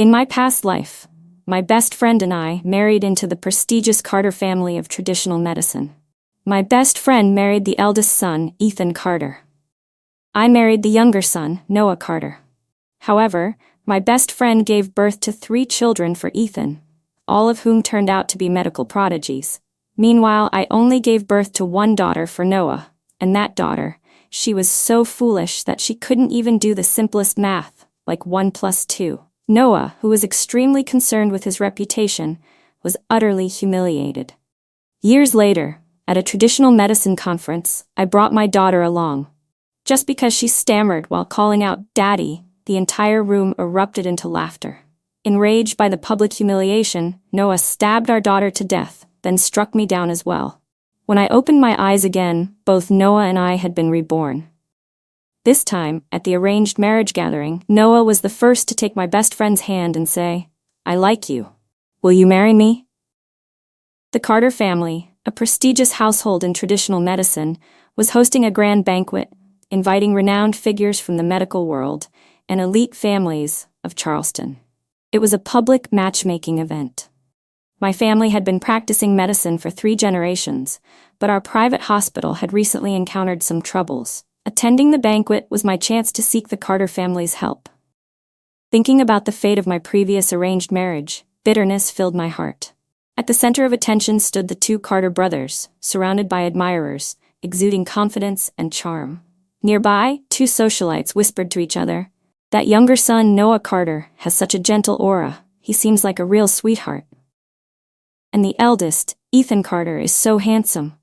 In my past life, my best friend and I married into the prestigious Carter family of traditional medicine. My best friend married the eldest son, Ethan Carter. I married the younger son, Noah Carter. However, my best friend gave birth to 3 children for Ethan, all of whom turned out to be medical prodigies. Meanwhile, I only gave birth to 1 daughter for Noah, and that daughter, she was so foolish that she couldn't even do the simplest math, like 1 plus 2. Noah, who was extremely concerned with his reputation, was utterly humiliated. Years later, at a traditional medicine conference, I brought my daughter along. Just because she stammered while calling out "Daddy," the entire room erupted into laughter. Enraged by the public humiliation, Noah stabbed our daughter to death, then struck me down as well. When I opened my eyes again, both Noah and I had been reborn. This time, at the arranged marriage gathering, Noah was the first to take my best friend's hand and say, "I like you. Will you marry me?" The Carter family, a prestigious household in traditional medicine, was hosting a grand banquet, inviting renowned figures from the medical world and elite families of Charleston. It was a public matchmaking event. My family had been practicing medicine for 3 generations, but our private hospital had recently encountered some troubles. Attending the banquet was my chance to seek the Carter family's help. Thinking about the fate of my previous arranged marriage, bitterness filled my heart. At the center of attention stood the 2 Carter brothers, surrounded by admirers, exuding confidence and charm. Nearby, 2 socialites whispered to each other, "That younger son, Noah Carter, has such a gentle aura. He seems like a real sweetheart. And the eldest, Ethan Carter, is so handsome.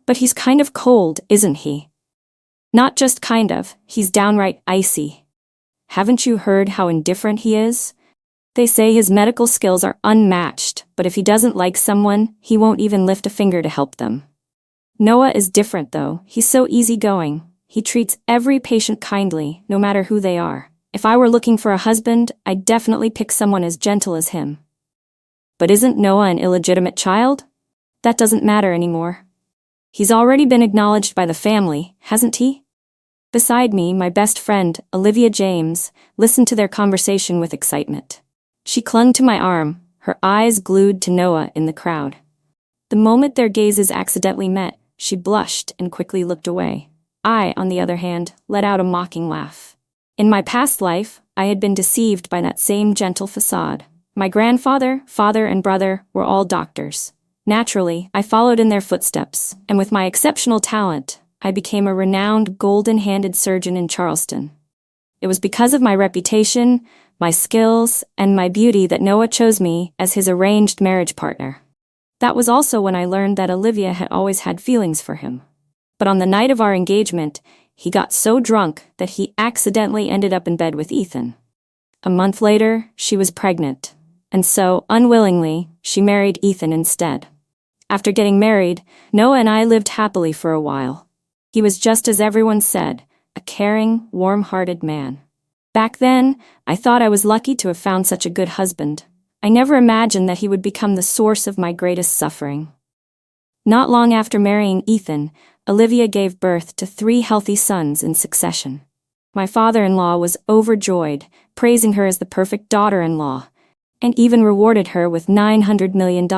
But he's kind of cold, isn't he? Not just kind of, he's downright icy. Haven't you heard how indifferent he is? They say his medical skills are unmatched, but if he doesn't like someone, he won't even lift a finger to help them. Noah is different though, he's so easygoing. He treats every patient kindly, no matter who they are. If I were looking for a husband, I'd definitely pick someone as gentle as him." But isn't Noah an illegitimate child? That doesn't matter anymore. He's already been acknowledged by the family, hasn't he? Beside me, my best friend, Olivia James, listened to their conversation with excitement. She clung to my arm, her eyes glued to Noah in the crowd. The moment their gazes accidentally met, she blushed and quickly looked away. I, on the other hand, let out a mocking laugh. In my past life, I had been deceived by that same gentle facade. My grandfather, father, and brother were all doctors. Naturally, I followed in their footsteps, and with my exceptional talent, I became a renowned golden-handed surgeon in Charleston. It was because of my reputation, my skills, and my beauty that Noah chose me as his arranged marriage partner. That was also when I learned that Olivia had always had feelings for him. But on the night of our engagement, he got so drunk that he accidentally ended up in bed with Ethan. A month later, she was pregnant, and so, unwillingly, she married Ethan instead. After getting married, Noah and I lived happily for a while. He was just as everyone said, a caring, warm-hearted man. Back then, I thought I was lucky to have found such a good husband. I never imagined that he would become the source of my greatest suffering. Not long after marrying Ethan, Olivia gave birth to 3 healthy sons in succession. My father-in-law was overjoyed, praising her as the perfect daughter-in-law, and even rewarded her with $900 million.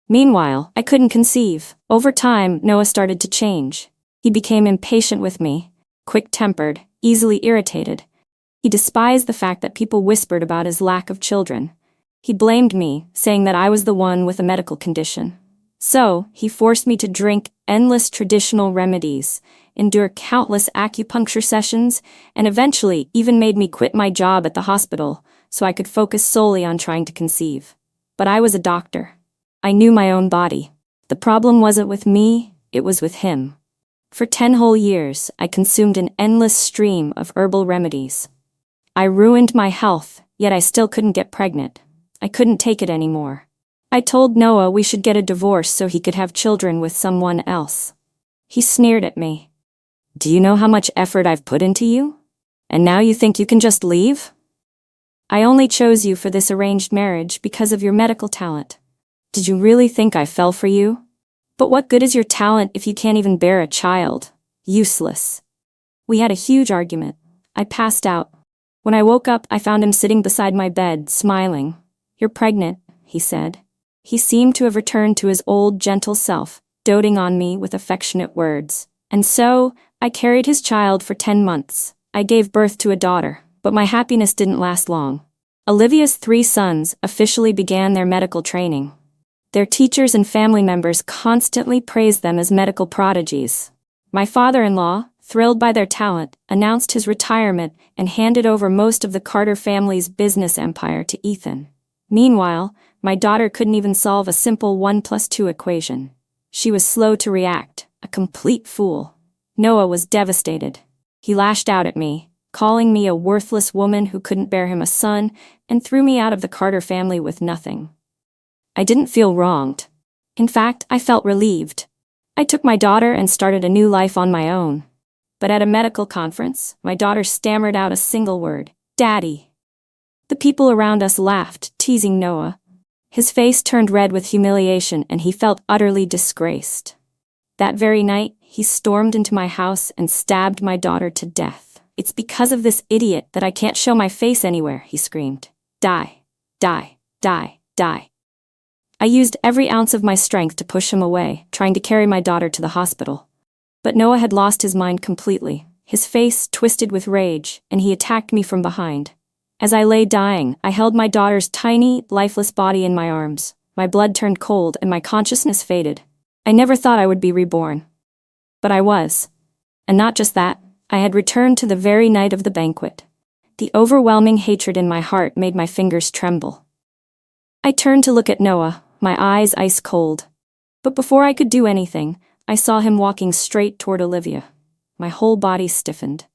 Meanwhile, I couldn't conceive. Over time, Noah started to change. He became impatient with me, quick-tempered, easily irritated. He despised the fact that people whispered about his lack of children. He blamed me, saying that I was the one with a medical condition. So, he forced me to drink endless traditional remedies, endure countless acupuncture sessions, and eventually even made me quit my job at the hospital so I could focus solely on trying to conceive. But I was a doctor. I knew my own body. The problem wasn't with me, it was with him. For 10 whole years, I consumed an endless stream of herbal remedies. I ruined my health, yet I still couldn't get pregnant. I couldn't take it anymore. I told Noah we should get a divorce so he could have children with someone else. He sneered at me. "Do you know how much effort I've put into you? And now you think you can just leave? I only chose you for this arranged marriage because of your medical talent. Did you really think I fell for you? But what good is your talent if you can't even bear a child? Useless." We had a huge argument. I passed out. When I woke up, I found him sitting beside my bed, smiling. "You're pregnant," he said. He seemed to have returned to his old, gentle self, doting on me with affectionate words. And so, I carried his child for 10 months. I gave birth to a daughter, but my happiness didn't last long. Olivia's 3 sons officially began their medical training. Their teachers and family members constantly praised them as medical prodigies. My father-in-law, thrilled by their talent, announced his retirement and handed over most of the Carter family's business empire to Ethan. Meanwhile, my daughter couldn't even solve a simple 1 + 2 equation. She was slow to react, a complete fool. Noah was devastated. He lashed out at me, calling me a worthless woman who couldn't bear him a son, and threw me out of the Carter family with nothing. I didn't feel wronged. In fact, I felt relieved. I took my daughter and started a new life on my own. But at a medical conference, my daughter stammered out a single word: "Daddy." The people around us laughed, teasing Noah. His face turned red with humiliation and he felt utterly disgraced. That very night, he stormed into my house and stabbed my daughter to death. "It's because of this idiot that I can't show my face anywhere," he screamed. "Die, die, die, die." I used every ounce of my strength to push him away, trying to carry my daughter to the hospital. But Noah had lost his mind completely. His face twisted with rage, and he attacked me from behind. As I lay dying, I held my daughter's tiny, lifeless body in my arms. My blood turned cold and my consciousness faded. I never thought I would be reborn. But I was. And not just that, I had returned to the very night of the banquet. The overwhelming hatred in my heart made my fingers tremble. I turned to look at Noah, my eyes ice cold. But before I could do anything, I saw him walking straight toward Olivia. My whole body stiffened.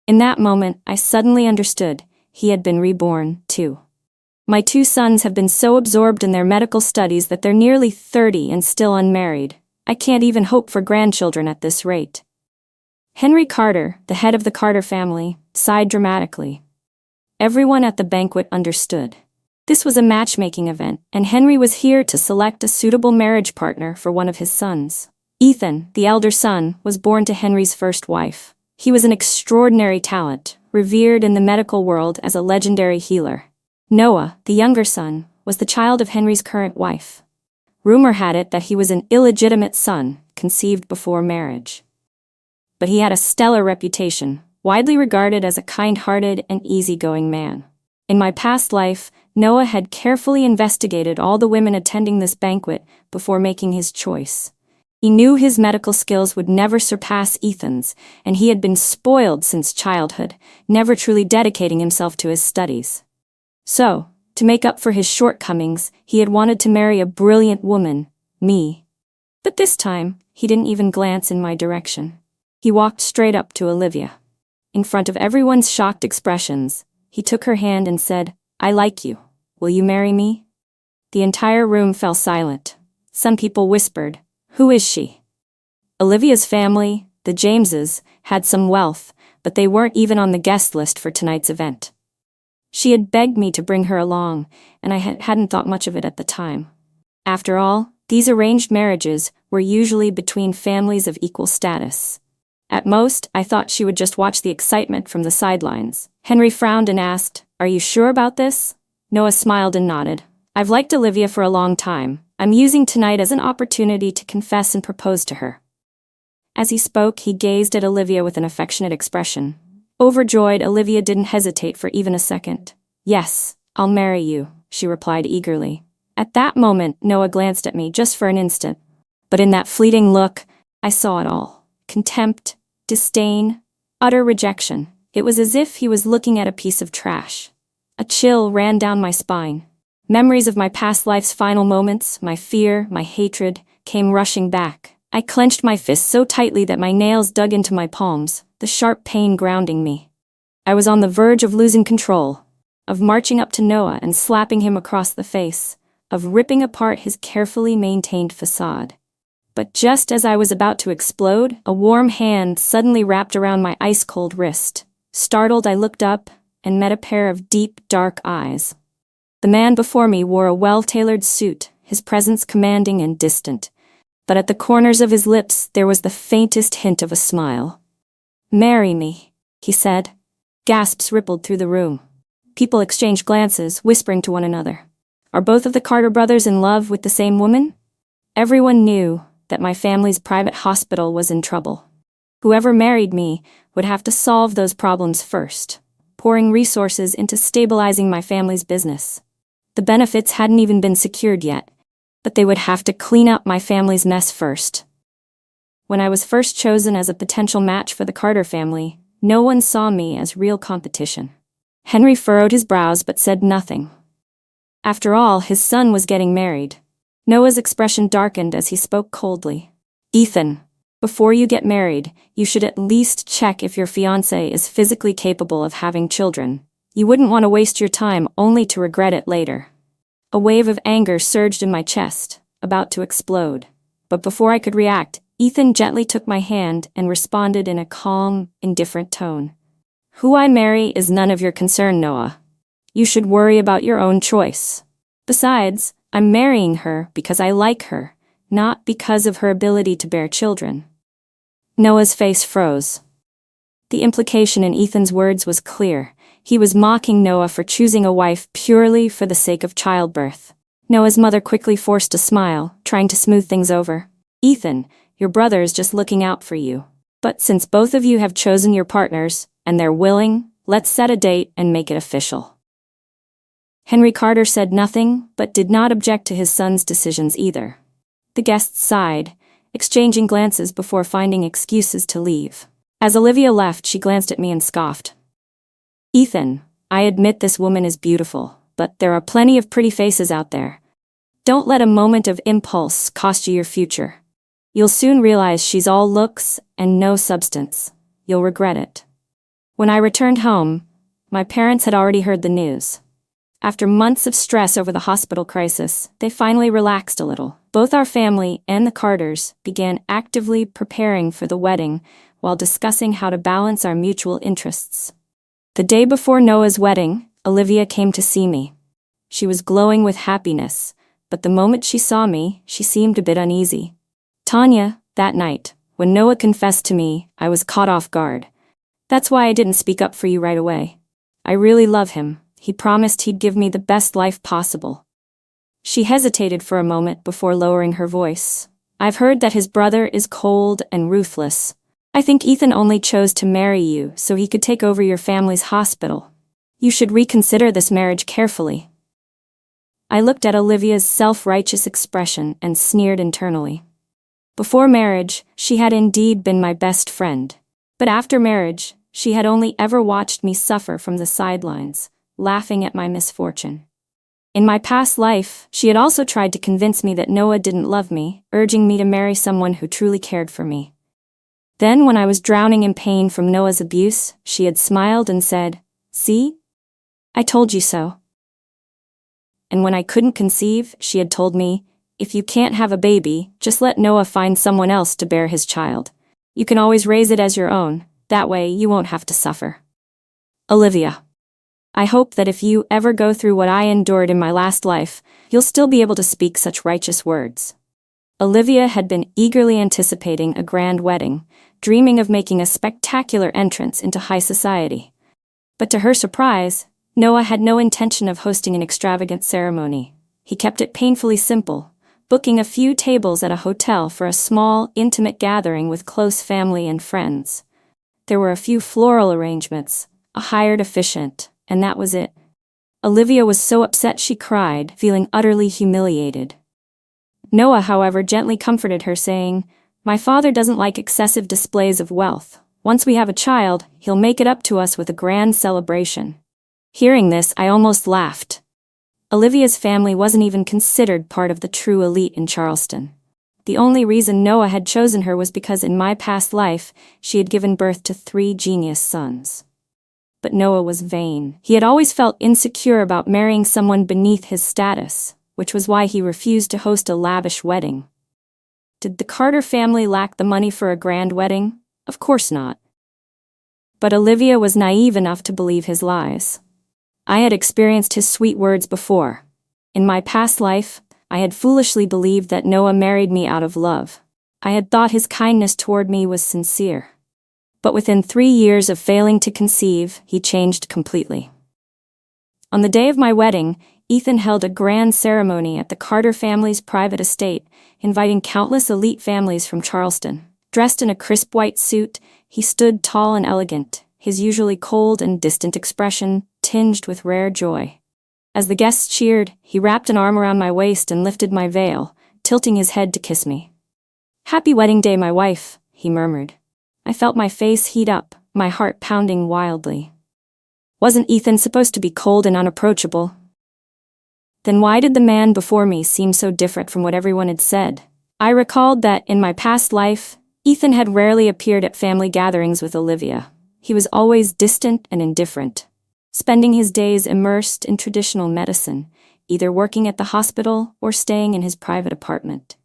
In that moment, I suddenly understood. He had been reborn, too. My 2 sons have been so absorbed in their medical studies that they're nearly 30 and still unmarried. I can't even hope for grandchildren at this rate. Henry Carter, the head of the Carter family, sighed dramatically. Everyone at the banquet understood. This was a matchmaking event, and Henry was here to select a suitable marriage partner for one of his sons. Ethan, the elder son, was born to Henry's first wife. He was an extraordinary talent, revered in the medical world as a legendary healer. Noah, the younger son, was the child of Henry's current wife. Rumor had it that he was an illegitimate son, conceived before marriage. But he had a stellar reputation, widely regarded as a kind-hearted and easygoing man. In my past life, Noah had carefully investigated all the women attending this banquet before making his choice. He knew his medical skills would never surpass Ethan's, and he had been spoiled since childhood, never truly dedicating himself to his studies. So, to make up for his shortcomings, he had wanted to marry a brilliant woman, me. But this time, he didn't even glance in my direction. He walked straight up to Olivia. In front of everyone's shocked expressions, he took her hand and said, "I like you. Will you marry me?" The entire room fell silent. Some people whispered, "Who is she?" Olivia's family, the Jameses, had some wealth, but they weren't even on the guest list for tonight's event. She had begged me to bring her along, and I hadn't thought much of it at the time. After all, these arranged marriages were usually between families of equal status. At most, I thought she would just watch the excitement from the sidelines. Henry frowned and asked, "Are you sure about this?" Noah smiled and nodded. "I've liked Olivia for a long time. I'm using tonight as an opportunity to confess and propose to her." As he spoke, he gazed at Olivia with an affectionate expression. Overjoyed, Olivia didn't hesitate for even a second. "Yes, I'll marry you," she replied eagerly. At that moment, Noah glanced at me just for an instant. But in that fleeting look, I saw it all. Contempt, disdain, utter rejection. It was as if he was looking at a piece of trash. A chill ran down my spine. Memories of my past life's final moments, my fear, my hatred, came rushing back. I clenched my fists so tightly that my nails dug into my palms, the sharp pain grounding me. I was on the verge of losing control, of marching up to Noah and slapping him across the face, of ripping apart his carefully maintained facade. But just as I was about to explode, a warm hand suddenly wrapped around my ice-cold wrist. Startled, I looked up and met a pair of deep, dark eyes. The man before me wore a well-tailored suit, his presence commanding and distant. But at the corners of his lips there was the faintest hint of a smile. "Marry me," he said. Gasps rippled through the room. People exchanged glances, whispering to one another. Are both of the Carter brothers in love with the same woman? Everyone knew that my family's private hospital was in trouble. Whoever married me would have to solve those problems first, pouring resources into stabilizing my family's business. The benefits hadn't even been secured yet, but they would have to clean up my family's mess first. When I was first chosen as a potential match for the Carter family, no one saw me as real competition. Henry furrowed his brows but said nothing. After all, his son was getting married. Noah's expression darkened as he spoke coldly. Ethan, before you get married, you should at least check if your fiancé is physically capable of having children. You wouldn't want to waste your time only to regret it later. A wave of anger surged in my chest, about to explode. But before I could react, Ethan gently took my hand and responded in a calm, indifferent tone. Who I marry is none of your concern, Noah. You should worry about your own choice. Besides, I'm marrying her because I like her, not because of her ability to bear children. Noah's face froze. The implication in Ethan's words was clear. He was mocking Noah for choosing a wife purely for the sake of childbirth. Noah's mother quickly forced a smile, trying to smooth things over. Ethan, your brother is just looking out for you. But since both of you have chosen your partners, and they're willing, let's set a date and make it official. Henry Carter said nothing, but did not object to his son's decisions either. The guests sighed, exchanging glances before finding excuses to leave. As Olivia left, she glanced at me and scoffed. Ethan, I admit this woman is beautiful, but there are plenty of pretty faces out there. Don't let a moment of impulse cost you your future. You'll soon realize she's all looks and no substance. You'll regret it. When I returned home, my parents had already heard the news. After months of stress over the hospital crisis, they finally relaxed a little. Both our family and the Carters began actively preparing for the wedding while discussing how to balance our mutual interests. The day before Noah's wedding, Olivia came to see me. She was glowing with happiness, but the moment she saw me, she seemed a bit uneasy. Tanya, that night, when Noah confessed to me, I was caught off guard. That's why I didn't speak up for you right away. I really love him. He promised he'd give me the best life possible. She hesitated for a moment before lowering her voice. I've heard that his brother is cold and ruthless. I think Ethan only chose to marry you so he could take over your family's hospital. You should reconsider this marriage carefully. I looked at Olivia's self-righteous expression and sneered internally. Before marriage, she had indeed been my best friend. But after marriage, she had only ever watched me suffer from the sidelines, laughing at my misfortune. In my past life, she had also tried to convince me that Noah didn't love me, urging me to marry someone who truly cared for me. Then, when I was drowning in pain from Noah's abuse, she had smiled and said, "See? I told you so." And when I couldn't conceive, she had told me, "If you can't have a baby, just let Noah find someone else to bear his child. You can always raise it as your own, that way you won't have to suffer." Olivia, I hope that if you ever go through what I endured in my last life, you'll still be able to speak such righteous words. Olivia had been eagerly anticipating a grand wedding, dreaming of making a spectacular entrance into high society. But to her surprise, Noah had no intention of hosting an extravagant ceremony. He kept it painfully simple, booking a few tables at a hotel for a small, intimate gathering with close family and friends. There were a few floral arrangements, a hired officiant, and that was it. Olivia was so upset she cried, feeling utterly humiliated. Noah, however, gently comforted her, saying, "My father doesn't like excessive displays of wealth. Once we have a child, he'll make it up to us with a grand celebration." Hearing this, I almost laughed. Olivia's family wasn't even considered part of the true elite in Charleston. The only reason Noah had chosen her was because in my past life, she had given birth to 3 genius sons. But Noah was vain. He had always felt insecure about marrying someone beneath his status, which was why he refused to host a lavish wedding. Did the Carter family lack the money for a grand wedding? Of course not. But Olivia was naive enough to believe his lies. I had experienced his sweet words before. In my past life, I had foolishly believed that Noah married me out of love. I had thought his kindness toward me was sincere. But within 3 years of failing to conceive, he changed completely. On the day of my wedding, Ethan held a grand ceremony at the Carter family's private estate, inviting countless elite families from Charleston. Dressed in a crisp white suit, he stood tall and elegant, his usually cold and distant expression tinged with rare joy. As the guests cheered, he wrapped an arm around my waist and lifted my veil, tilting his head to kiss me. "Happy wedding day, my wife," he murmured. I felt my face heat up, my heart pounding wildly. Wasn't Ethan supposed to be cold and unapproachable? Then why did the man before me seem so different from what everyone had said? I recalled that, in my past life, Ethan had rarely appeared at family gatherings with Olivia. He was always distant and indifferent, spending his days immersed in traditional medicine, either working at the hospital or staying in his private apartment.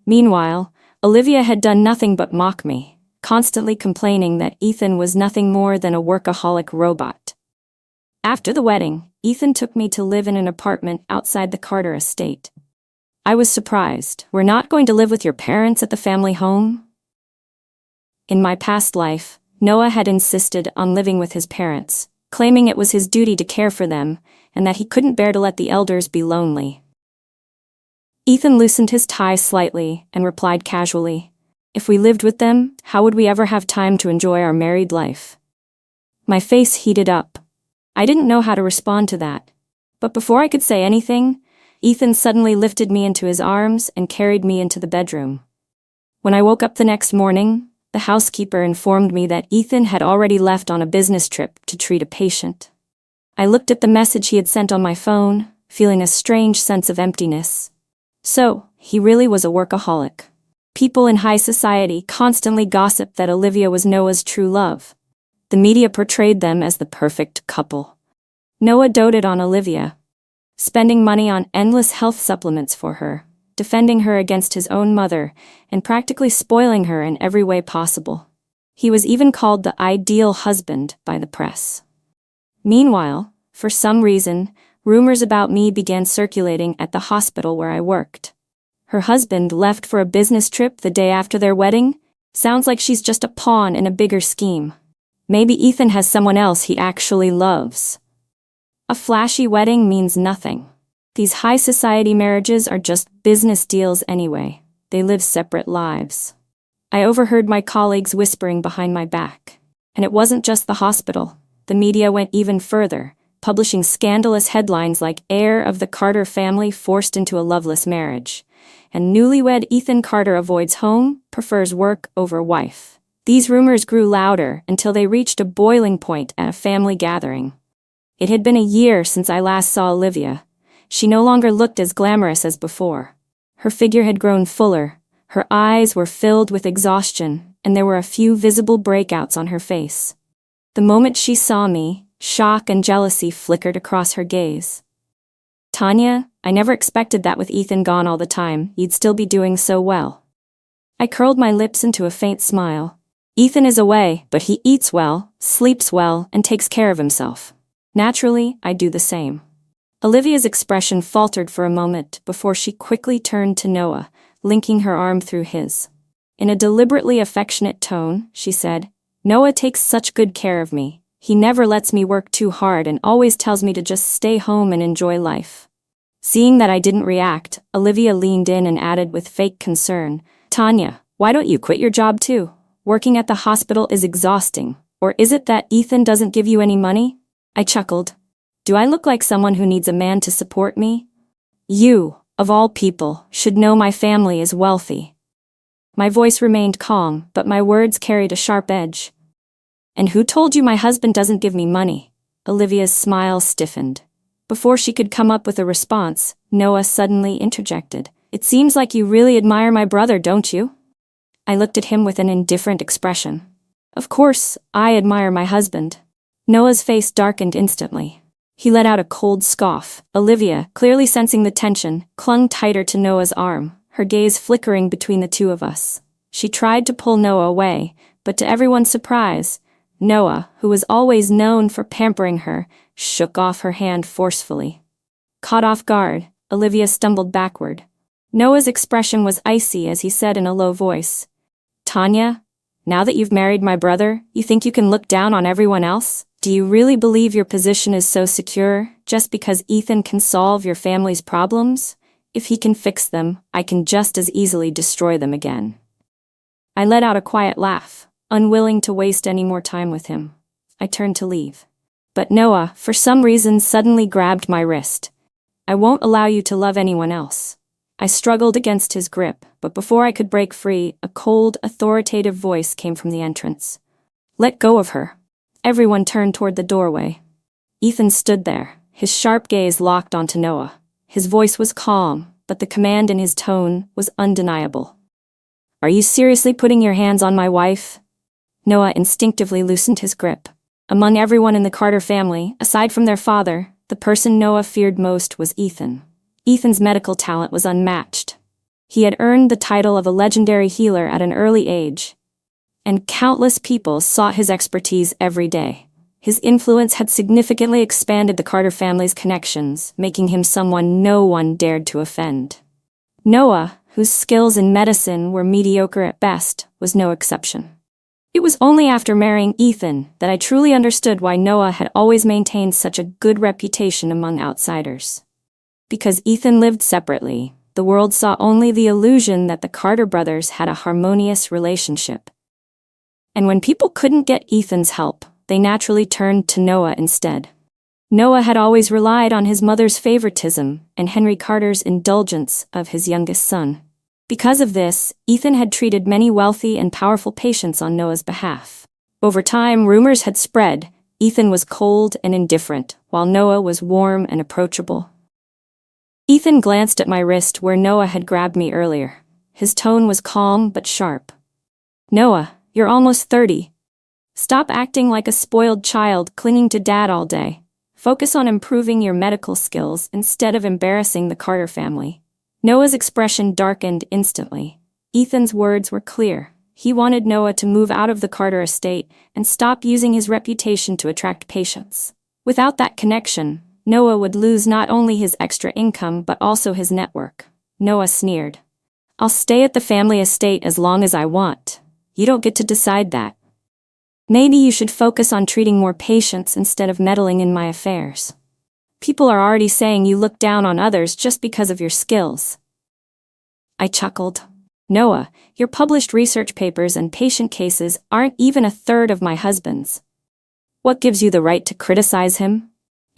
Meanwhile, Olivia had done nothing but mock me, constantly complaining that Ethan was nothing more than a workaholic robot. After the wedding, Ethan took me to live in an apartment outside the Carter estate. I was surprised. "We're not going to live with your parents at the family home?" In my past life, Noah had insisted on living with his parents, claiming it was his duty to care for them, and that he couldn't bear to let the elders be lonely. Ethan loosened his tie slightly and replied casually, "If we lived with them, how would we ever have time to enjoy our married life?" My face heated up. I didn't know how to respond to that. But before I could say anything, Ethan suddenly lifted me into his arms and carried me into the bedroom. When I woke up the next morning, the housekeeper informed me that Ethan had already left on a business trip to treat a patient. I looked at the message he had sent on my phone, feeling a strange sense of emptiness. So, he really was a workaholic. People in high society constantly gossiped that Olivia was Noah's true love. The media portrayed them as the perfect couple. Noah doted on Olivia, spending money on endless health supplements for her, defending her against his own mother, and practically spoiling her in every way possible. He was even called the ideal husband by the press. Meanwhile, for some reason, rumors about me began circulating at the hospital where I worked. Her husband left for a business trip the day after their wedding? Sounds like she's just a pawn in a bigger scheme. Maybe Ethan has someone else he actually loves. A flashy wedding means nothing. These high society marriages are just business deals anyway. They live separate lives. I overheard my colleagues whispering behind my back. And it wasn't just the hospital. The media went even further, publishing scandalous headlines like "Heir of the Carter family forced into a loveless marriage," and "Newlywed Ethan Carter avoids home, prefers work over wife." These rumors grew louder until they reached a boiling point at a family gathering. It had been a year since I last saw Olivia. She no longer looked as glamorous as before. Her figure had grown fuller, her eyes were filled with exhaustion, and there were a few visible breakouts on her face. The moment she saw me, shock and jealousy flickered across her gaze. "Tanya, I never expected that with Ethan gone all the time, you'd still be doing so well." I curled my lips into a faint smile. Ethan is away, but he eats well, sleeps well, and takes care of himself. Naturally, I do the same. Olivia's expression faltered for a moment before she quickly turned to Noah, linking her arm through his. In a deliberately affectionate tone, she said, "Noah takes such good care of me. He never lets me work too hard and always tells me to just stay home and enjoy life." Seeing that I didn't react, Olivia leaned in and added with fake concern, "Tanya, why don't you quit your job too? Working at the hospital is exhausting. Or is it that Ethan doesn't give you any money?" I chuckled. "Do I look like someone who needs a man to support me? You, of all people, should know my family is wealthy." My voice remained calm, but my words carried a sharp edge. "And who told you my husband doesn't give me money?" Olivia's smile stiffened. Before she could come up with a response, Noah suddenly interjected, "It seems like you really admire my brother, don't you?" I looked at him with an indifferent expression. "Of course, I admire my husband." Noah's face darkened instantly. He let out a cold scoff. Olivia, clearly sensing the tension, clung tighter to Noah's arm, her gaze flickering between the two of us. She tried to pull Noah away, but to everyone's surprise, Noah, who was always known for pampering her, shook off her hand forcefully. Caught off guard, Olivia stumbled backward. Noah's expression was icy as he said in a low voice, "Tanya, Now that you've married my brother, you think you can look down on everyone else? Do you really believe your position is so secure, just because Ethan can solve your family's problems? If he can fix them, I can just as easily destroy them again. I let out a quiet laugh, unwilling to waste any more time with him. I turned to leave. But Noah, for some reason, suddenly grabbed my wrist. I won't allow you to love anyone else. I struggled against his grip, but before I could break free, a cold, authoritative voice came from the entrance. Let go of her. Everyone turned toward the doorway. Ethan stood there, his sharp gaze locked onto Noah. His voice was calm, but the command in his tone was undeniable. Are you seriously putting your hands on my wife? Noah instinctively loosened his grip. Among everyone in the Carter family, aside from their father, the person Noah feared most was Ethan. Ethan's medical talent was unmatched. He had earned the title of a legendary healer at an early age, and countless people sought his expertise every day. His influence had significantly expanded the Carter family's connections, making him someone no one dared to offend. Noah, whose skills in medicine were mediocre at best, was no exception. It was only after marrying Ethan that I truly understood why Noah had always maintained such a good reputation among outsiders. Because Ethan lived separately, the world saw only the illusion that the Carter brothers had a harmonious relationship. And when people couldn't get Ethan's help, they naturally turned to Noah instead. Noah had always relied on his mother's favoritism and Henry Carter's indulgence of his youngest son. Because of this, Ethan had treated many wealthy and powerful patients on Noah's behalf. Over time, rumors had spread. Ethan was cold and indifferent, while Noah was warm and approachable. Ethan glanced at my wrist where Noah had grabbed me earlier. His tone was calm but sharp. Noah, you're almost 30. Stop acting like a spoiled child clinging to dad all day. Focus on improving your medical skills instead of embarrassing the Carter family. Noah's expression darkened instantly. Ethan's words were clear. He wanted Noah to move out of the Carter estate and stop using his reputation to attract patients. Without that connection, Noah would lose not only his extra income but also his network. Noah sneered. I'll stay at the family estate as long as I want. You don't get to decide that. Maybe you should focus on treating more patients instead of meddling in my affairs. People are already saying you look down on others just because of your skills. I chuckled. Noah, your published research papers and patient cases aren't even a third of my husband's. What gives you the right to criticize him?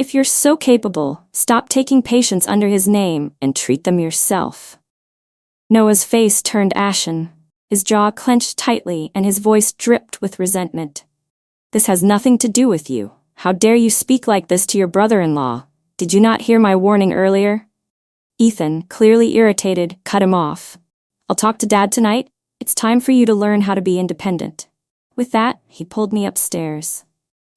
If you're so capable, stop taking patients under his name and treat them yourself. Noah's face turned ashen. His jaw clenched tightly and his voice dripped with resentment. This has nothing to do with you. How dare you speak like this to your brother-in-law? Did you not hear my warning earlier? Ethan, clearly irritated, cut him off. I'll talk to Dad tonight. It's time for you to learn how to be independent. With that, he pulled me upstairs.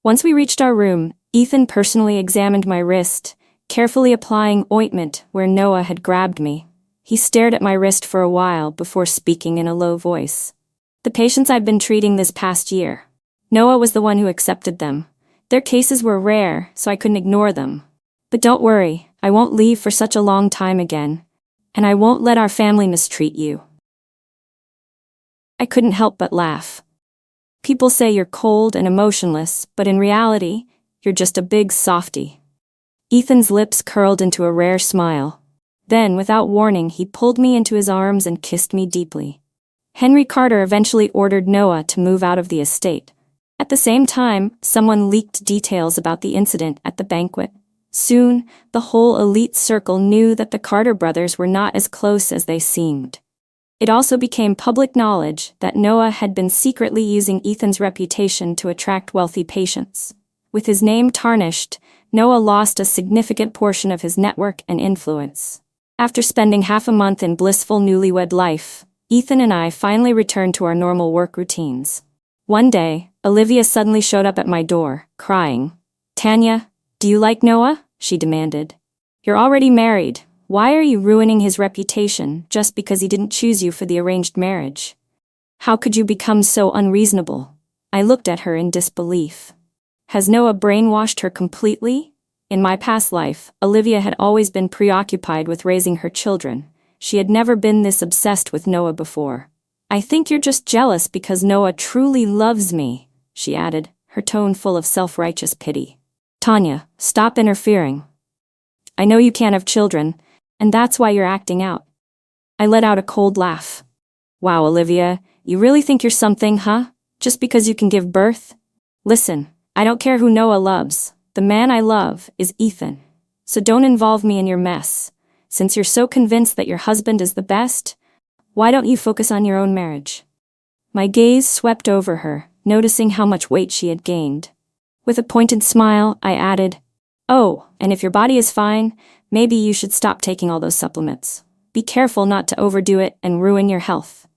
Once we reached our room, Ethan personally examined my wrist, carefully applying ointment where Noah had grabbed me. He stared at my wrist for a while before speaking in a low voice. The patients I've been treating this past year. Noah was the one who accepted them. Their cases were rare, so I couldn't ignore them. But don't worry, I won't leave for such a long time again, and I won't let our family mistreat you. I couldn't help but laugh. People say you're cold and emotionless, but in reality, you're just a big softy. Ethan's lips curled into a rare smile. Then, without warning, he pulled me into his arms and kissed me deeply. Henry Carter eventually ordered Noah to move out of the estate. At the same time, someone leaked details about the incident at the banquet. Soon, the whole elite circle knew that the Carter brothers were not as close as they seemed. It also became public knowledge that Noah had been secretly using Ethan's reputation to attract wealthy patients. With his name tarnished, Noah lost a significant portion of his network and influence. After spending half a month in blissful newlywed life, Ethan and I finally returned to our normal work routines. One day, Olivia suddenly showed up at my door, crying. Tanya, do you like Noah? She demanded. You're already married. Why are you ruining his reputation just because he didn't choose you for the arranged marriage? How could you become so unreasonable? I looked at her in disbelief. Has Noah brainwashed her completely? In my past life, Olivia had always been preoccupied with raising her children. She had never been this obsessed with Noah before. I think you're just jealous because Noah truly loves me, she added, her tone full of self-righteous pity. Tanya, stop interfering. I know you can't have children, and that's why you're acting out. I let out a cold laugh. Wow, Olivia, you really think you're something, huh? Just because you can give birth? Listen, I don't care who Noah loves. The man I love is Ethan. So don't involve me in your mess. Since you're so convinced that your husband is the best, why don't you focus on your own marriage? My gaze swept over her, noticing how much weight she had gained. With a pointed smile, I added, "Oh, and if your body is fine, maybe you should stop taking all those supplements. Be careful not to overdo it and ruin your health."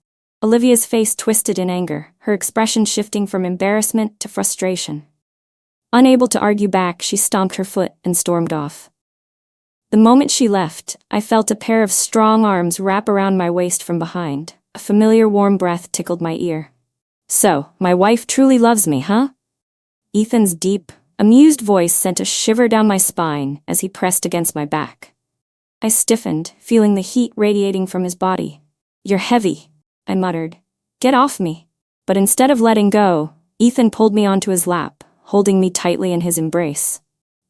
Olivia's face twisted in anger, her expression shifting from embarrassment to frustration. Unable to argue back, she stomped her foot and stormed off. The moment she left, I felt a pair of strong arms wrap around my waist from behind. A familiar warm breath tickled my ear. So, my wife truly loves me, huh? Ethan's deep, amused voice sent a shiver down my spine as he pressed against my back. I stiffened, feeling the heat radiating from his body. "You're heavy," I muttered. "Get off me." But instead of letting go, Ethan pulled me onto his lap, holding me tightly in his embrace.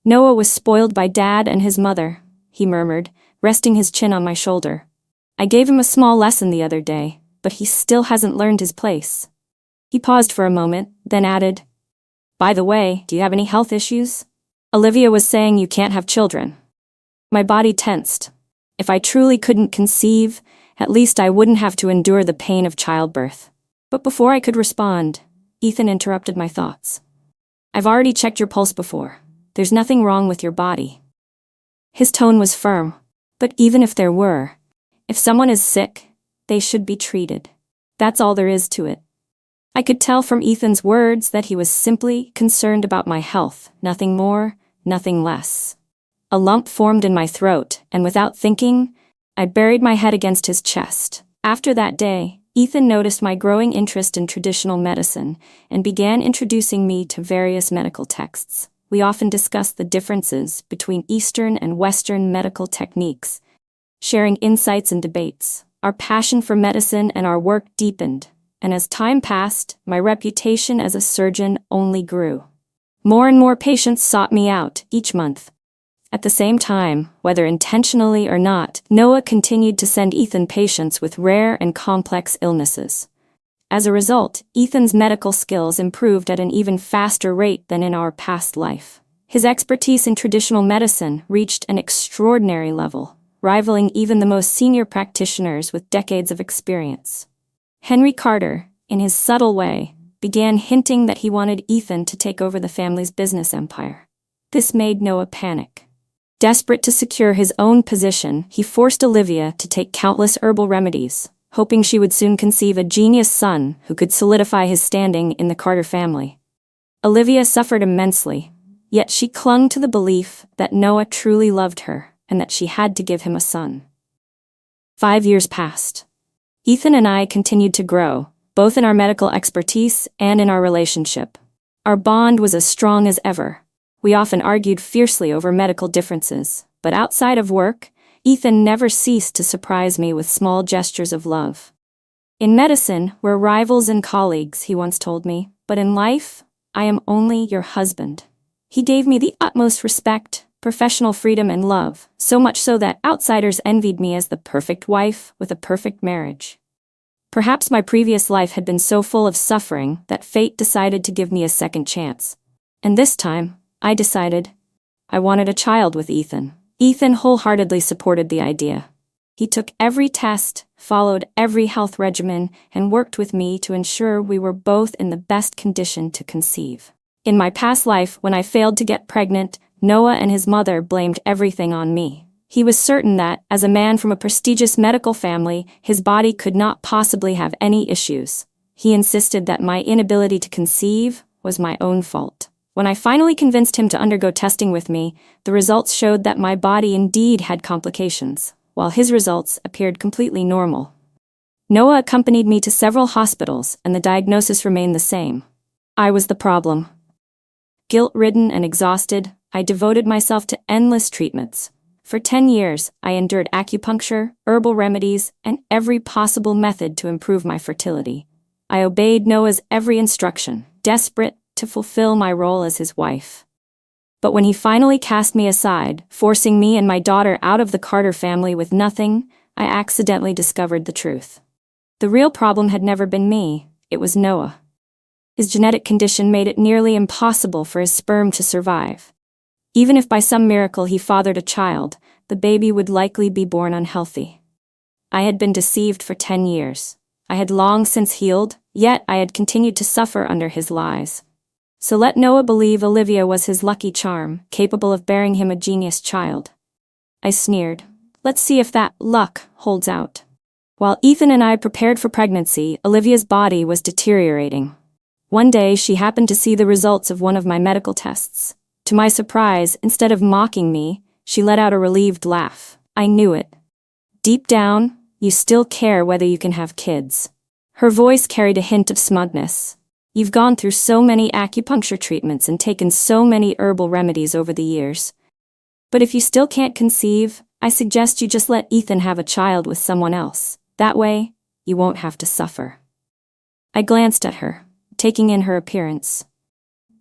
"Noah was spoiled by Dad and his mother," he murmured, resting his chin on my shoulder. "I gave him a small lesson the other day, but he still hasn't learned his place." He paused for a moment, then added, "By the way, do you have any health issues? Olivia was saying you can't have children." My body tensed. If I truly couldn't conceive, at least I wouldn't have to endure the pain of childbirth. But before I could respond, Ethan interrupted my thoughts. "I've already checked your pulse before. There's nothing wrong with your body." His tone was firm, but even if there were, if someone is sick, they should be treated. That's all there is to it. I could tell from Ethan's words that he was simply concerned about my health, nothing more, nothing less. A lump formed in my throat, and without thinking, I buried my head against his chest. After that day, Ethan noticed my growing interest in traditional medicine and began introducing me to various medical texts. We often discussed the differences between Eastern and Western medical techniques, sharing insights and debates. Our passion for medicine and our work deepened, and as time passed, my reputation as a surgeon only grew. More and more patients sought me out each month. At the same time, whether intentionally or not, Noah continued to send Ethan patients with rare and complex illnesses. As a result, Ethan's medical skills improved at an even faster rate than in our past life. His expertise in traditional medicine reached an extraordinary level, rivaling even the most senior practitioners with decades of experience. Henry Carter, in his subtle way, began hinting that he wanted Ethan to take over the family's business empire. This made Noah panic. Desperate to secure his own position, he forced Olivia to take countless herbal remedies, hoping she would soon conceive a genius son who could solidify his standing in the Carter family. Olivia suffered immensely, yet she clung to the belief that Noah truly loved her and that she had to give him a son. 5 years passed. Ethan and I continued to grow, both in our medical expertise and in our relationship. Our bond was as strong as ever. We often argued fiercely over medical differences, but outside of work, Ethan never ceased to surprise me with small gestures of love. "In medicine, we're rivals and colleagues," he once told me, "but in life, I am only your husband." He gave me the utmost respect, professional freedom, and love, so much so that outsiders envied me as the perfect wife with a perfect marriage. Perhaps my previous life had been so full of suffering that fate decided to give me a second chance. And this time, I decided I wanted a child with Ethan. Ethan wholeheartedly supported the idea. He took every test, followed every health regimen, and worked with me to ensure we were both in the best condition to conceive. In my past life, when I failed to get pregnant, Noah and his mother blamed everything on me. He was certain that, as a man from a prestigious medical family, his body could not possibly have any issues. He insisted that my inability to conceive was my own fault. When I finally convinced him to undergo testing with me, the results showed that my body indeed had complications, while his results appeared completely normal. Noah accompanied me to several hospitals, and the diagnosis remained the same. I was the problem. Guilt-ridden and exhausted, I devoted myself to endless treatments, For 10 years, I endured acupuncture, herbal remedies, and every possible method to improve my fertility. I obeyed Noah's every instruction, desperate to fulfill my role as his wife. But when he finally cast me aside, forcing me and my daughter out of the Carter family with nothing, I accidentally discovered the truth. The real problem had never been me, it was Noah. His genetic condition made it nearly impossible for his sperm to survive. Even if by some miracle he fathered a child, the baby would likely be born unhealthy. I had been deceived for 10 years. I had long since healed, yet I had continued to suffer under his lies. So let Noah believe Olivia was his lucky charm, capable of bearing him a genius child. I sneered. Let's see if that luck holds out. While Ethan and I prepared for pregnancy, Olivia's body was deteriorating. One day, she happened to see the results of one of my medical tests. To my surprise, instead of mocking me, she let out a relieved laugh. I knew it. Deep down, you still care whether you can have kids. Her voice carried a hint of smugness. You've gone through so many acupuncture treatments and taken so many herbal remedies over the years. But if you still can't conceive, I suggest you just let Ethan have a child with someone else. That way, you won't have to suffer. I glanced at her, taking in her appearance.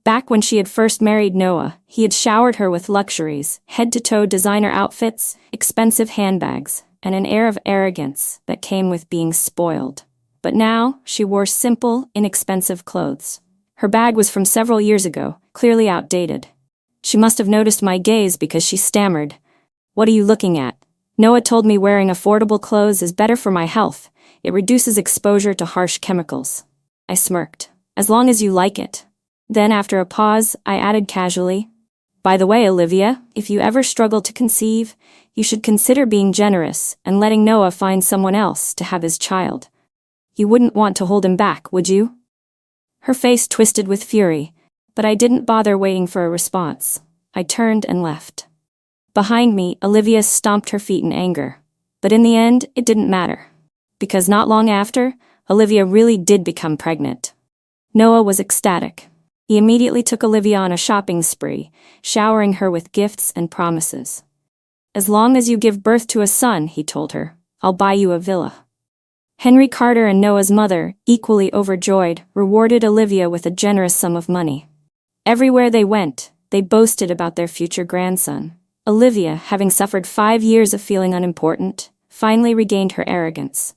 Back when she had first married Noah, he had showered her with luxuries, head-to-toe designer outfits, expensive handbags, and an air of arrogance that came with being spoiled. But now, she wore simple, inexpensive clothes. Her bag was from several years ago, clearly outdated. She must have noticed my gaze because she stammered. "What are you looking at? Noah told me wearing affordable clothes is better for my health. It reduces exposure to harsh chemicals." I smirked. "As long as you like it." Then, after a pause, I added casually, "By the way, Olivia, if you ever struggle to conceive, you should consider being generous and letting Noah find someone else to have his child. You wouldn't want to hold him back, would you?" Her face twisted with fury, but I didn't bother waiting for a response. I turned and left. Behind me, Olivia stomped her feet in anger. But in the end, it didn't matter. Because not long after, Olivia really did become pregnant. Noah was ecstatic. He immediately took Olivia on a shopping spree, showering her with gifts and promises. "As long as you give birth to a son," he told her, "I'll buy you a villa." Henry Carter and Noah's mother, equally overjoyed, rewarded Olivia with a generous sum of money. Everywhere they went, they boasted about their future grandson. Olivia, having suffered 5 years of feeling unimportant, finally regained her arrogance.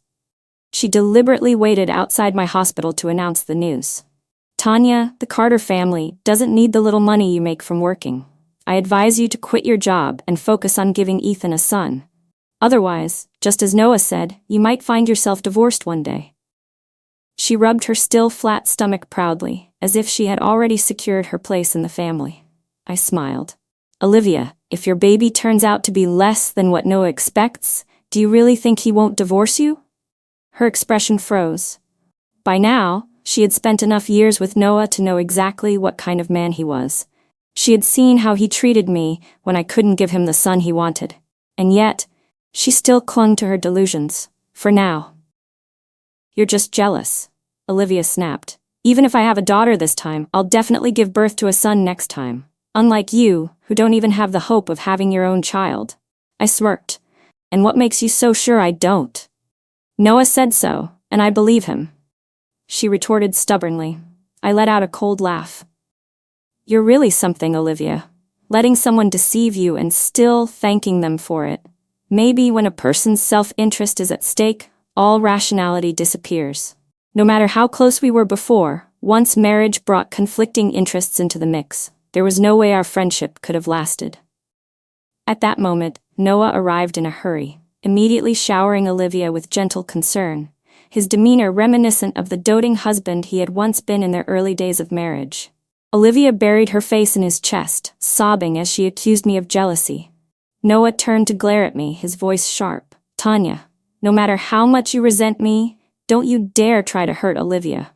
She deliberately waited outside my hospital to announce the news. "Tanya, the Carter family doesn't need the little money you make from working. I advise you to quit your job and focus on giving Ethan a son. Otherwise, just as Noah said, you might find yourself divorced one day." She rubbed her still flat stomach proudly, as if she had already secured her place in the family. I smiled. "Olivia, if your baby turns out to be less than what Noah expects, do you really think he won't divorce you?" Her expression froze. By now, she had spent enough years with Noah to know exactly what kind of man he was. She had seen how he treated me when I couldn't give him the son he wanted. And yet, she still clung to her delusions, for now. "You're just jealous," Olivia snapped. "Even if I have a daughter this time, I'll definitely give birth to a son next time. Unlike you, who don't even have the hope of having your own child." I smirked. "And what makes you so sure I don't?" "Noah said so, and I believe him," she retorted stubbornly. I let out a cold laugh. "You're really something, Olivia. Letting someone deceive you and still thanking them for it. Maybe when a person's self-interest is at stake, all rationality disappears. No matter how close we were before, once marriage brought conflicting interests into the mix, there was no way our friendship could have lasted." At that moment, Noah arrived in a hurry, immediately showering Olivia with gentle concern, his demeanor reminiscent of the doting husband he had once been in their early days of marriage. Olivia buried her face in his chest, sobbing as she accused me of jealousy. Noah turned to glare at me, his voice sharp. "Tanya, no matter how much you resent me, don't you dare try to hurt Olivia."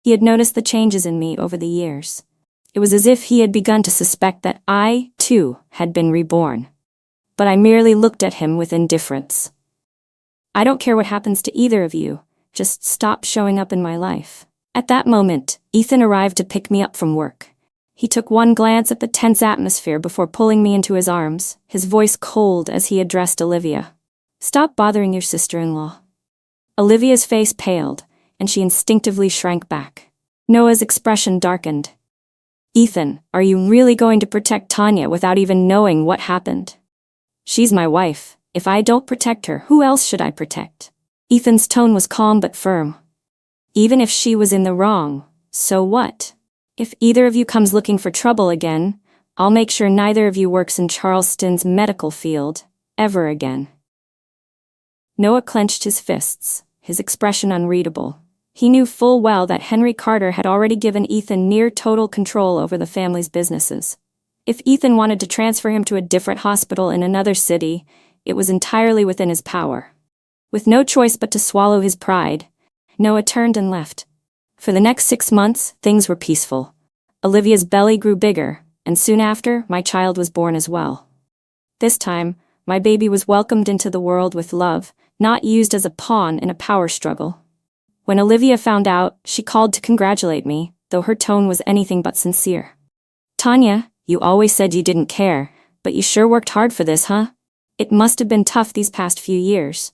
He had noticed the changes in me over the years. It was as if he had begun to suspect that I, too, had been reborn. But I merely looked at him with indifference. "I don't care what happens to either of you, just stop showing up in my life." At that moment, Ethan arrived to pick me up from work. He took one glance at the tense atmosphere before pulling me into his arms, his voice cold as he addressed Olivia. "Stop bothering your sister-in-law." Olivia's face paled, and she instinctively shrank back. Noah's expression darkened. "Ethan, are you really going to protect Tanya without even knowing what happened? She's my wife. If I don't protect her, who else should I protect?" Ethan's tone was calm but firm. "Even if she was in the wrong, so what? If either of you comes looking for trouble again, I'll make sure neither of you works in Charleston's medical field, ever again." Noah clenched his fists, his expression unreadable. He knew full well that Henry Carter had already given Ethan near total control over the family's businesses. If Ethan wanted to transfer him to a different hospital in another city, it was entirely within his power. With no choice but to swallow his pride, Noah turned and left. For the next 6 months, things were peaceful. Olivia's belly grew bigger, and soon after, my child was born as well. This time, my baby was welcomed into the world with love, not used as a pawn in a power struggle. When Olivia found out, she called to congratulate me, though her tone was anything but sincere. "Tanya, you always said you didn't care, but you sure worked hard for this, huh? It must have been tough these past few years."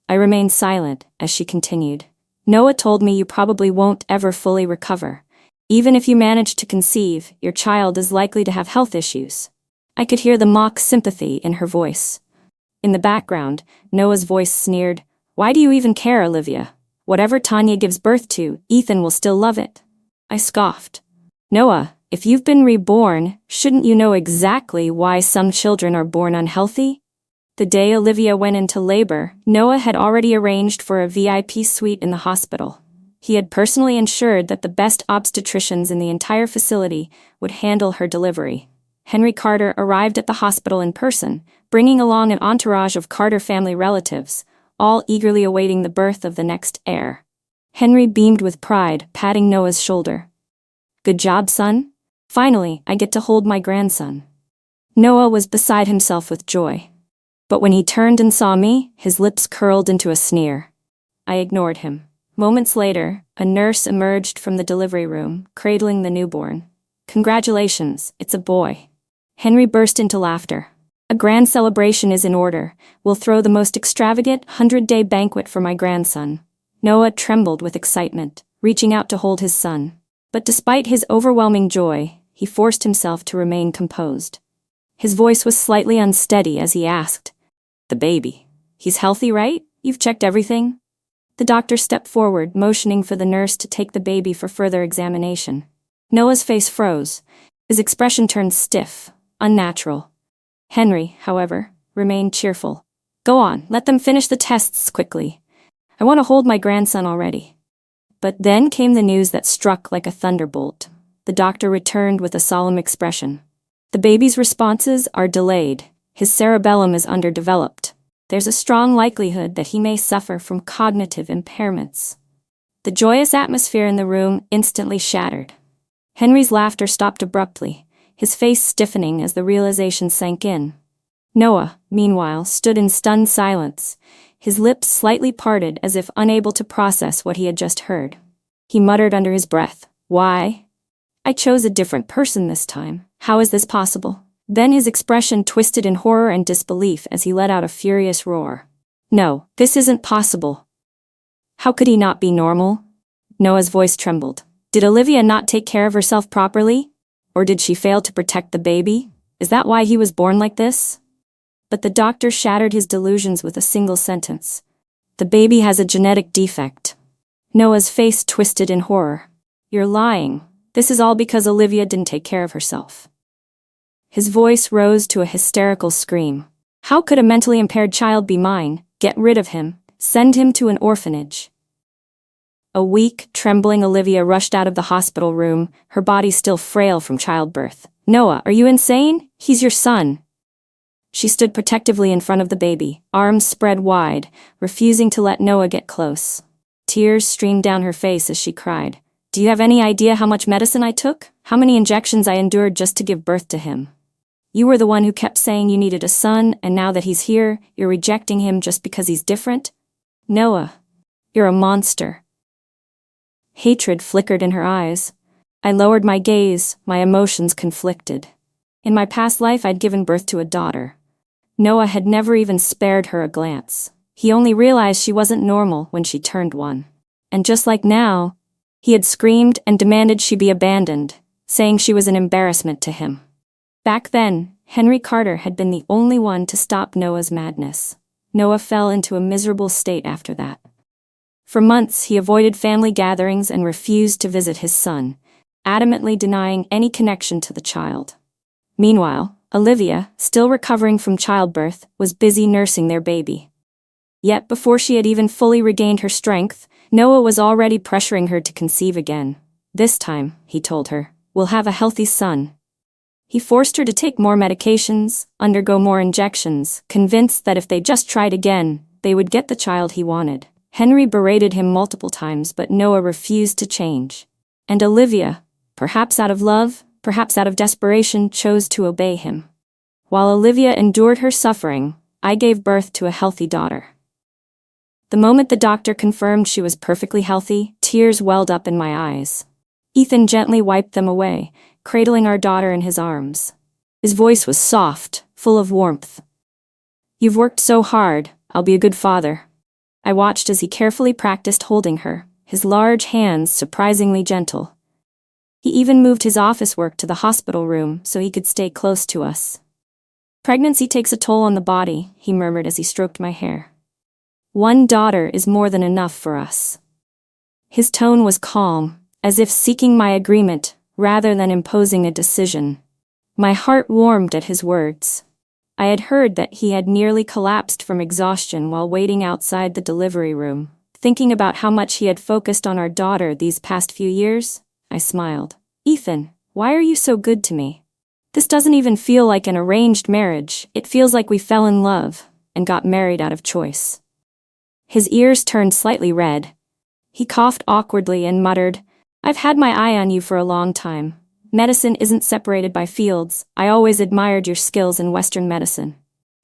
I remained silent as she continued. "Noah told me you probably won't ever fully recover. Even if you manage to conceive, your child is likely to have health issues." I could hear the mock sympathy in her voice. In the background, Noah's voice sneered, "Why do you even care, Olivia? Whatever Tanya gives birth to, Ethan will still love it." I scoffed. "Noah, if you've been reborn, shouldn't you know exactly why some children are born unhealthy?" The day Olivia went into labor, Noah had already arranged for a VIP suite in the hospital. He had personally ensured that the best obstetricians in the entire facility would handle her delivery. Henry Carter arrived at the hospital in person, bringing along an entourage of Carter family relatives, all eagerly awaiting the birth of the next heir. Henry beamed with pride, patting Noah's shoulder. "Good job, son. Finally, I get to hold my grandson." Noah was beside himself with joy. But when he turned and saw me, his lips curled into a sneer. I ignored him. Moments later, a nurse emerged from the delivery room, cradling the newborn. "Congratulations, it's a boy." Henry burst into laughter. "A grand celebration is in order. We'll throw the most extravagant 100-day banquet for my grandson." Noah trembled with excitement, reaching out to hold his son. But despite his overwhelming joy, he forced himself to remain composed. His voice was slightly unsteady as he asked, "The baby. He's healthy, right? You've checked everything?" The doctor stepped forward, motioning for the nurse to take the baby for further examination. Noah's face froze. His expression turned stiff, unnatural. Henry, however, remained cheerful. "Go on, let them finish the tests quickly. I want to hold my grandson already." But then came the news that struck like a thunderbolt. The doctor returned with a solemn expression. "The baby's responses are delayed. His cerebellum is underdeveloped. There's a strong likelihood that he may suffer from cognitive impairments." The joyous atmosphere in the room instantly shattered. Henry's laughter stopped abruptly, his face stiffening as the realization sank in. Noah, meanwhile, stood in stunned silence, his lips slightly parted as if unable to process what he had just heard. He muttered under his breath, "Why? I chose a different person this time. How is this possible?" Then his expression twisted in horror and disbelief as he let out a furious roar. "No, this isn't possible. How could he not be normal?" Noah's voice trembled. "Did Olivia not take care of herself properly? Or did she fail to protect the baby? Is that why he was born like this?" But the doctor shattered his delusions with a single sentence. "The baby has a genetic defect." Noah's face twisted in horror. "You're lying. This is all because Olivia didn't take care of herself." His voice rose to a hysterical scream. "How could a mentally impaired child be mine? Get rid of him. Send him to an orphanage." A weak, trembling Olivia rushed out of the hospital room, her body still frail from childbirth. "Noah, are you insane? He's your son." She stood protectively in front of the baby, arms spread wide, refusing to let Noah get close. Tears streamed down her face as she cried. "Do you have any idea how much medicine I took? How many injections I endured just to give birth to him? You were the one who kept saying you needed a son, and now that he's here, you're rejecting him just because he's different? Noah, you're a monster." Hatred flickered in her eyes. I lowered my gaze, my emotions conflicted. In my past life I'd given birth to a daughter. Noah had never even spared her a glance. He only realized she wasn't normal when she turned 1. And just like now, he had screamed and demanded she be abandoned, saying she was an embarrassment to him. Back then, Henry Carter had been the only one to stop Noah's madness. Noah fell into a miserable state after that. For months, he avoided family gatherings and refused to visit his son, adamantly denying any connection to the child. Meanwhile, Olivia, still recovering from childbirth, was busy nursing their baby. Yet before she had even fully regained her strength, Noah was already pressuring her to conceive again. This time, he told her, we'll have a healthy son. He forced her to take more medications, undergo more injections, convinced that if they just tried again, they would get the child he wanted. Henry berated him multiple times, but Noah refused to change. And Olivia, perhaps out of love, perhaps out of desperation, chose to obey him. While Olivia endured her suffering, I gave birth to a healthy daughter. The moment the doctor confirmed she was perfectly healthy, tears welled up in my eyes. Ethan gently wiped them away, cradling our daughter in his arms. His voice was soft, full of warmth. You've worked so hard, I'll be a good father. I watched as he carefully practiced holding her, his large hands surprisingly gentle. He even moved his office work to the hospital room so he could stay close to us. Pregnancy takes a toll on the body, he murmured as he stroked my hair. 1 daughter is more than enough for us. His tone was calm, as if seeking my agreement, rather than imposing a decision. My heart warmed at his words. I had heard that he had nearly collapsed from exhaustion while waiting outside the delivery room. Thinking about how much he had focused on our daughter these past few years, I smiled. Ethan, why are you so good to me? This doesn't even feel like an arranged marriage. It feels like we fell in love and got married out of choice. His ears turned slightly red. He coughed awkwardly and muttered, I've had my eye on you for a long time. Medicine isn't separated by fields. I always admired your skills in Western medicine.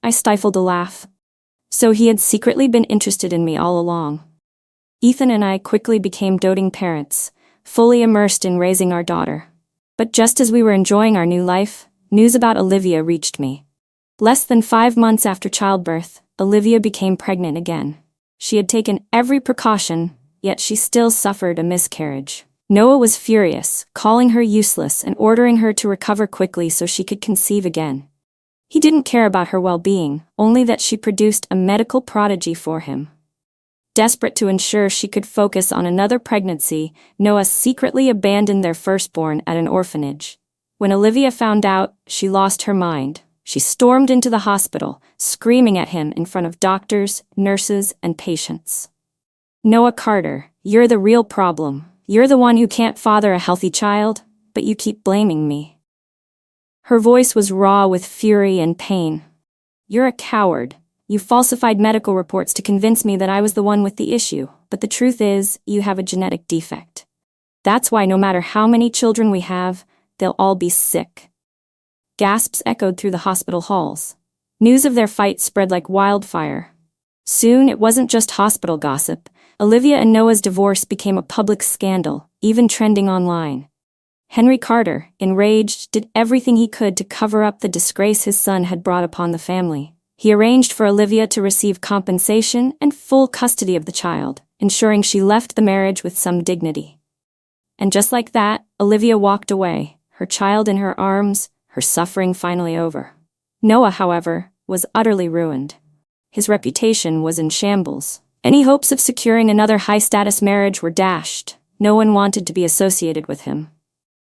I stifled a laugh. So he had secretly been interested in me all along. Ethan and I quickly became doting parents, fully immersed in raising our daughter. But just as we were enjoying our new life, news about Olivia reached me. Less than 5 months after childbirth, Olivia became pregnant again. She had taken every precaution, yet she still suffered a miscarriage. Noah was furious, calling her useless and ordering her to recover quickly so she could conceive again. He didn't care about her well-being, only that she produced a medical prodigy for him. Desperate to ensure she could focus on another pregnancy, Noah secretly abandoned their firstborn at an orphanage. When Olivia found out, she lost her mind. She stormed into the hospital, screaming at him in front of doctors, nurses, and patients. Noah Carter, you're the real problem. You're the one who can't father a healthy child, but you keep blaming me. Her voice was raw with fury and pain. You're a coward. You falsified medical reports to convince me that I was the one with the issue, but the truth is, you have a genetic defect. That's why no matter how many children we have, they'll all be sick. Gasps echoed through the hospital halls. News of their fight spread like wildfire. Soon it wasn't just hospital gossip. Olivia and Noah's divorce became a public scandal, even trending online. Henry Carter, enraged, did everything he could to cover up the disgrace his son had brought upon the family. He arranged for Olivia to receive compensation and full custody of the child, ensuring she left the marriage with some dignity. And just like that, Olivia walked away, her child in her arms, her suffering finally over. Noah, however, was utterly ruined. His reputation was in shambles. Any hopes of securing another high-status marriage were dashed. No one wanted to be associated with him.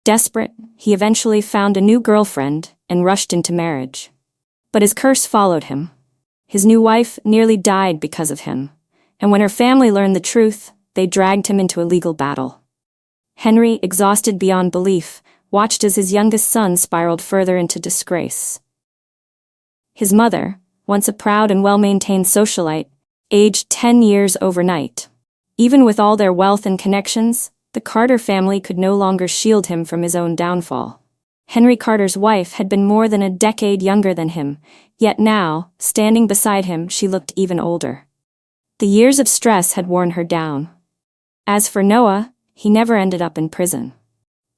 Desperate, he eventually found a new girlfriend and rushed into marriage. But his curse followed him. His new wife nearly died because of him, and when her family learned the truth, they dragged him into a legal battle. Henry, exhausted beyond belief, watched as his youngest son spiraled further into disgrace. His mother, once a proud and well-maintained socialite, aged 10 years overnight. Even with all their wealth and connections, the Carter family could no longer shield him from his own downfall. Henry Carter's wife had been more than a decade younger than him, yet now, standing beside him, she looked even older. The years of stress had worn her down. As for Noah, he never ended up in prison.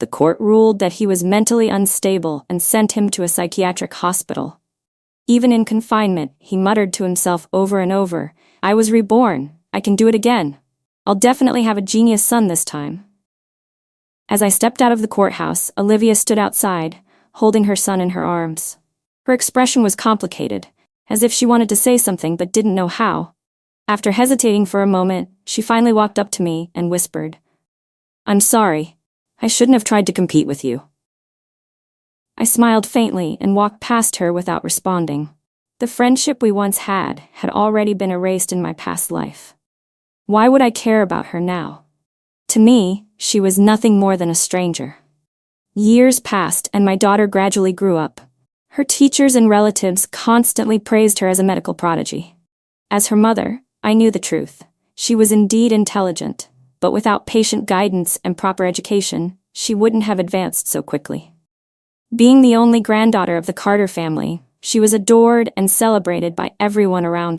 The court ruled that he was mentally unstable and sent him to a psychiatric hospital. Even in confinement, he muttered to himself over and over, "I was reborn. I can do it again. I'll definitely have a genius son this time." As I stepped out of the courthouse, Olivia stood outside, holding her son in her arms. Her expression was complicated, as if she wanted to say something but didn't know how. After hesitating for a moment, she finally walked up to me and whispered, "I'm sorry. I shouldn't have tried to compete with you." I smiled faintly and walked past her without responding. The friendship we once had already been erased in my past life. Why would I care about her now? To me, she was nothing more than a stranger. Years passed and my daughter gradually grew up. Her teachers and relatives constantly praised her as a medical prodigy. As her mother, I knew the truth. She was indeed intelligent, but without patient guidance and proper education, she wouldn't have advanced so quickly. Being the only granddaughter of the Carter family, she was adored and celebrated by everyone around her.